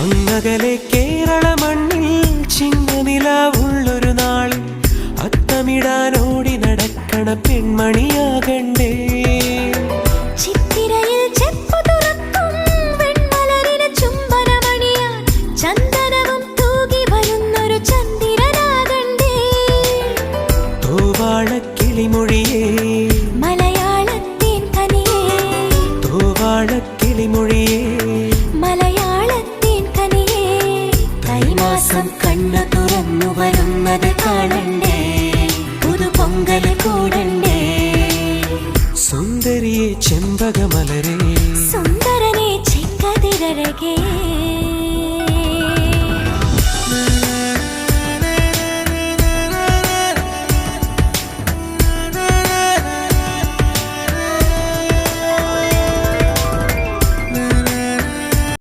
അങ്ങകലെ കേരള മണ്ണിൽ ചിങ്ങനിലാവുള്ളൊരു നാളിൽ അത്തമിടാനോടി നടക്കണ പെൺമണിയാകണ്ടേ. ചിത്തിരയിൽ ചെപ്പു തുറക്കും വെൺമലരിന് ചുംബനമണിയാൻ ചന്ദനവും തൂകി വരുന്നൊരു ചന്ദ്രനാകണ്ടേ. തോവാളക്കിളിമൊഴിയേ മലയാളത്തിൻ കനിയേ, തോവാളക്കിളിമൊഴിയേ മലയാളത്തിൻ കനിയേ. തൈമാസം കണ്ണു തുറന്നു വരുന്നത് കാണണ്ടേ, പുതുപൊങ്കല് കൂടണ്ടേ. സുന്ദരിയെ ചെമ്പകമലരേ, സുന്ദരനെ ചെങ്കതിരഴകേ.